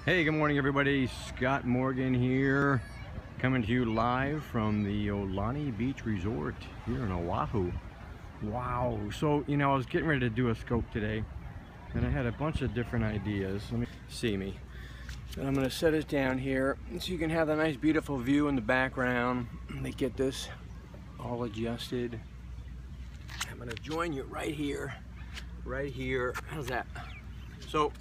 Hey, good morning everybody. Scott Morgan here, coming to you live from the Aulani Beach Resort here in Oahu. Wow, so I was getting ready to do a scope today and I had a bunch of different ideas. Let me see me. And I'm gonna set it down here so you can have the nice beautiful view in the background. Let me get this all adjusted. I'm gonna join you right here. How's that? So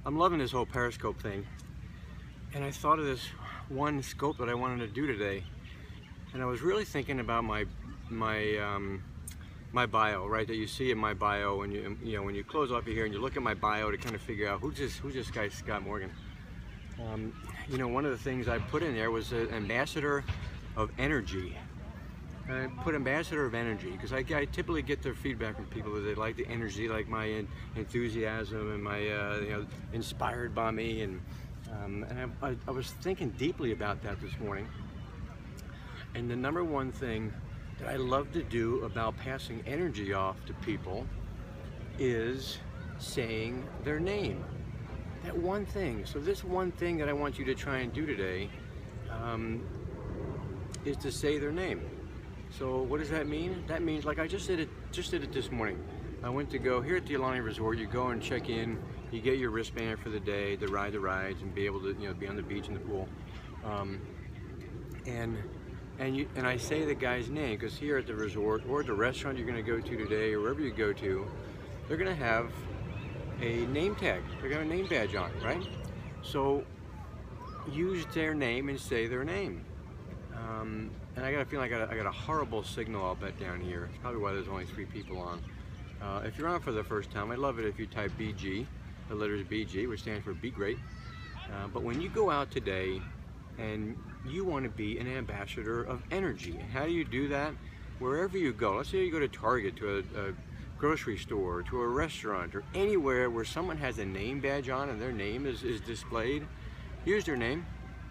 I'm loving this whole Periscope thing, and I thought of this one scope that I wanted to do today, and I was really thinking about my bio, right? That you see in my bio when when you close off here and you look at my bio to kind of figure out who's this guy Scott Morgan. One of the things I put in there was an ambassador of energy. I put ambassador of energy because I typically get their feedback from people that they like the energy, like my enthusiasm and my inspired by me, and I was thinking deeply about that this morning. And the number one thing that I love to do about passing energy off to people is saying their name. That one thing. So this one thing that I want you to try and do today is to say their name. So what does that mean? That means, like, I just did it this morning. I went to go here at the Aulani Resort. You go and check in, you get your wristband for the day to ride the rides and be able to be on the beach in the pool. And I say the guy's name, because here at the resort or at the restaurant you're going to go to today or wherever you go to, they're going to have a name tag. They're going to have a name badge on, right? So use their name and say their name. And I got a feeling I got a horrible signal, I'll bet, down here. It's probably why there's only 3 people on. If you're on for the first time, I'd love it if you type BG, the letters BG, which stands for Be Great. But when you go out today and you want to be an ambassador of energy, and how do you do that? Wherever you go, let's say you go to Target, to a grocery store, to a restaurant, or anywhere where someone has a name badge on and their name is displayed, use their name.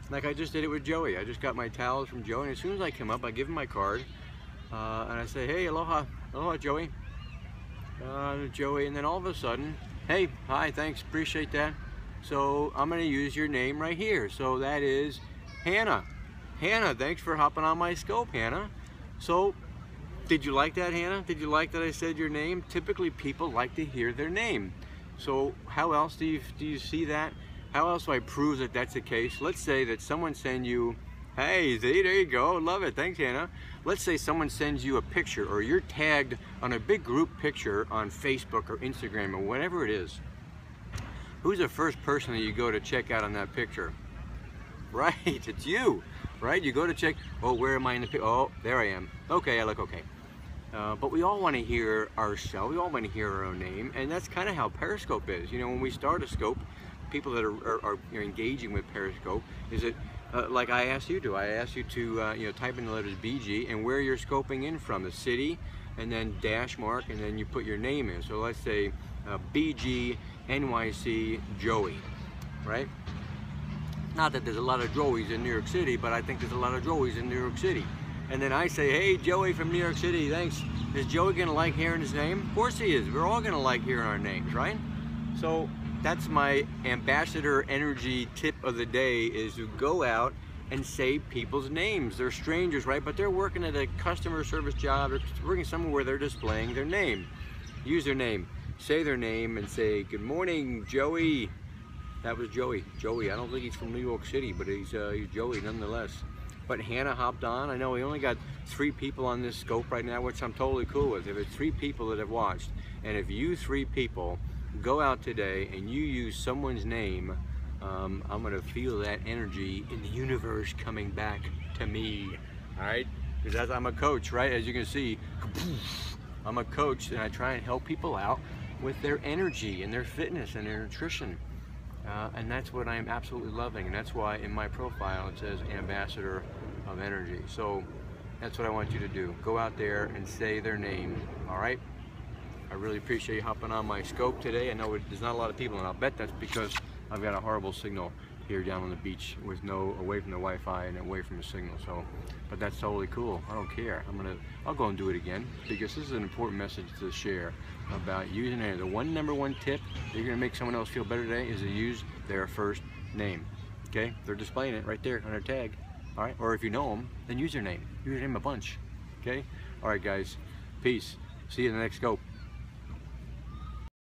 Like I just did it with Joey. I just got my towels from Joey, and as soon as I come up, I give him my card, and I say, hey, aloha, Joey. Joey, and then all of a sudden, hey, hi, thanks, appreciate that. So I'm gonna use your name right here. So that is Hannah. Hannah, thanks for hopping on my scope, Hannah. So, did you like that, Hannah? Did you like that I said your name? Typically, people like to hear their name. So how else do you see that? How else do I prove that that's the case? Let's say that someone sends you, hey, there you go, love it, thanks, Hannah. Let's say someone sends you a picture, or you're tagged on a big group picture on Facebook or Instagram or whatever it is. Who's the first person that you go to check out on that picture? Right, it's you, right? You go to check, oh, where am I in the picture? Oh, there I am. Okay, I look okay. But we all want to hear ourselves, we all want to hear our own name, and that's kind of how Periscope is. When we start a scope, people that are engaging with Periscope, is it like I asked you to? I asked you to type in the letters BG and where you're scoping in from, the city, and then dash mark, and then you put your name in. So let's say BG NYC Joey, right? Not that there's a lot of Joeys in New York City, but I think there's a lot of Joeys in New York City. And then I say, hey, Joey from New York City, thanks. Is Joey gonna like hearing his name? Of course he is. We're all gonna like hearing our names, right? So that's my ambassador energy tip of the day, is to go out and say people's names. They're strangers, right? But they're working at a customer service job, or working somewhere where they're displaying their name. Use their name. Say their name and say, good morning, Joey. That was Joey. Joey, I don't think he's from New York City, but he's Joey nonetheless. But Hannah hopped on. I know we only got 3 people on this scope right now, which I'm totally cool with. If it's 3 people that have watched, and if you 3 people go out today and you use someone's name, I'm gonna feel that energy in the universe coming back to me, all right? Because I'm a coach, right? As you can see, I'm a coach, and I try and help people out with their energy and their fitness and their nutrition. And that's what I am absolutely loving, and that's why in my profile it says ambassador of energy. So that's what I want you to do. Go out there and say their name, all right? I really appreciate you hopping on my scope today. I know there's not a lot of people, and I'll bet that's because I've got a horrible signal here down on the beach with away from the Wi-Fi and away from the signal. So, but that's totally cool. I don't care. I'll go and do it again, because this is an important message to share about using it. The number one tip that you're gonna make someone else feel better today is to use their first name. Okay, they're displaying it right there on their tag. All right, or if you know them, then use their name. Use their name a bunch. Okay, all right, guys. Peace. See you in the next scope.